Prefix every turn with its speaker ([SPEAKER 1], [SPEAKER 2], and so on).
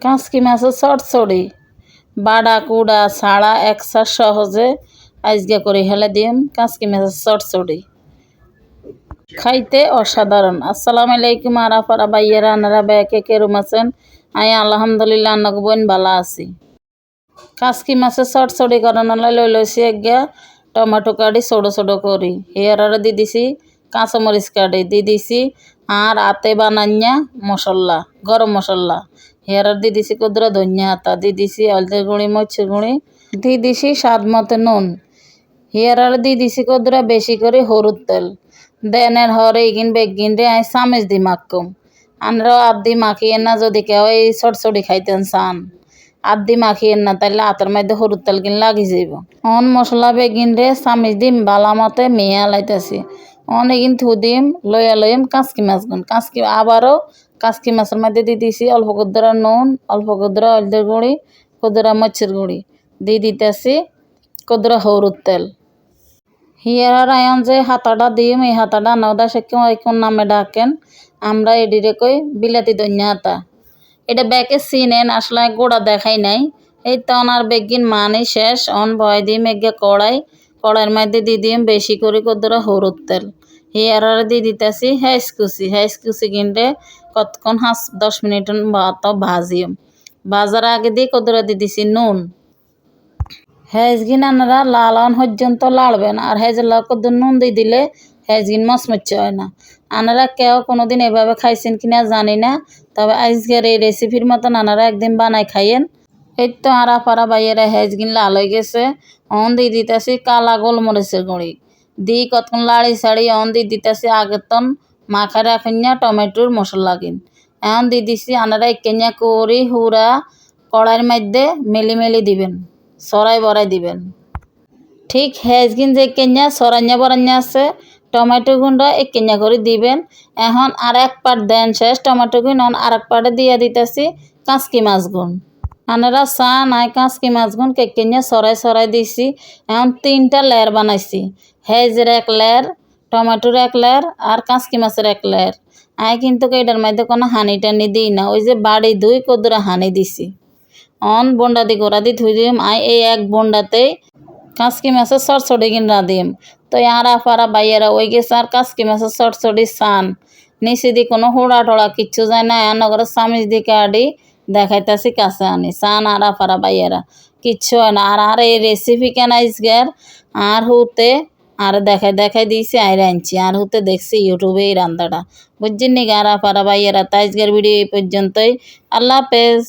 [SPEAKER 1] কাঁচকি মাছের চড়চড়ি বাড়া কুড়া ছাড়া একসার সহজে আজকে করে হেলে দিম কাঁচকি মাছের চড়চড়ি খাইতে অসাধারণ। আসসালামু আলাইকুম আরাফারা বাইয়েরা আনারা ব্যাকে কেরম আছেন? আমি আলহামদুলিল্লাহ আন্নাক বোন ভালো আছি। কাঁচকি মাছের চড়চড়ি করানোর লইছি একগা টমেটো কাটি ছোটো ছোটো করি হেয়ার দিয়ে দিছি কাঁচামরিচ কাটি দিয়ে দিছি আর আতে বানাইয়া মশলা গরম মশলা হেয়ার দিয়ে দিছি কুদরা ধনিয়া আতা দিয়ে দিছি হলদের গুঁড়ি মরিচের গুঁড়ি দিয়ে দিছি স্বাদ মতো নুন হেয়ার দিয়ে দিছি কুদরা বেশি করে হলুদ তেল দেনের হরে ইগিন বেগিন রে আই চামচ দি মাখকুম আনরাও আদি মাখিয়ে না যদি কেউ এই চড়চড়ি খাইতেন চান আদি মাখিয়ে না তাইলে হাতের মধ্যে হলুদ তেল কিন লাগি যাইব অন মশলা বেগিন রে চামিচ দিম বালা মতে মেয়া লাইতেছি অন এগিন থু দিম লইম কাঁচকি মাছ গুন কাঁচকি আবারও কাঁচকি মাছের মধ্যে দিয়ে দিছি অল্প কুদরা নুন অল্প কুদরা হলদের গুঁড়ি কুদরা মরিচের গুঁড়ি দিয়ে দিতেছি কুদরা হলুদ তেল হিয়ার আয়ন যে হাতাটা দিম এই হাতাটা নদা সে কোন নামে ডাকেন আমরা এডিরে কই বিলাতি ধনিয়া হাতা এটা ব্যাকে চিনেন আসলে গোড়া দেখাই নাই এই তন আর বেগিন মানি শেষ অন ভয় দিম এগে কড়াইয়ের মধ্যে দিয়ে দিম বেশি করে কদরা হলুদ তেল হিয়ার দিয়ে দিতেছি হেঁচ কুচি কিনতে কতক্ষণ 10 মিনিট ভাজিম ভাজার আগে দিয়ে কদরা দিয়ে দিছি নুন হেজগিন আনারা লাল হন পর্যন্ত লাড়বেন আর হেজের কত নুন দিয়ে দিলে হেজগিন মচমচ্ছে হয় না আনারা কেউ কোনোদিন এভাবে খাইছেন কিনা জানি না তবে আজকের এই রেসিপির মতন আনারা একদিন বানাই খাইয়েন এই তো আরাফারা বাইয়েরা হেজগিন লাল হয়ে গেছে অন দিয়ে দিতেছি কালা গোলমরিচের গুঁড়ি দিয়ে কতক্ষণ লাড়ি ছাড়ি অন দিয়ে দিতেছি আগের তন মাখা রাখিনা টমেটোর মশলা কিন এখন দিয়ে দিছি আনারা একনিয়া করি হুরা কড়াইয়ের মধ্যে মেলি দিবেন সরাই বড়াই দিবেন ঠিক হেজগিন যে কেঞ্জা সরাইয়া বরাইয়া আছে টমেটো গুঁড়া এক কেঞ্জা করে দিবেন এখন আর এক পাট দেন শেষ টমেটো গুণ আর এক পাটে দিয়ে দিতেছি কাঁচকি মাছ গুণ আনারা চা নাই কাঁচকি মাছ গুণ কেঞ্জা সরাই দিছি এখন 3টা লেয়ার বানাইছি হেজের এক লেয়ার টমেটোর এক লেয়ার আর কাঁচকি মাছের এক লেয়ার আই কিন্তু এটার মধ্যে কোনো হানি টানি দিই না ওই যে বাড়ি ধুই কদরা হানি দিছি অন বন্ডা দি গোড়া দি ধুই দিম আই এই এক বন্ডাতেই কাঁচকি মাছের চড়চড়ি কিন রাঁধিম তো আরাফারা বাইয়েরা ওই গেছে আর কাঁচকি মাছের চড়চড়ি চান নিচে দি কোনো হোড়া টোড়া কিচ্ছু যায় না নগরে চামিচ দি কাটি দেখাইতেছি কাছে আনি চান আরাফারা বাইয়েরা কিচ্ছু হয় না আর এই রেসিপি কেন আইসগার আর হুতে আর দেখাই দিয়েছি আইরে আনছি আর হুতে দেখছি ইউটিউবে এই রান্নাটা বুঝছেন নি আরাফারা বাইয়েরা তাইজগার ভিডিও এই পর্যন্তই আল্লাহ হাফেজ।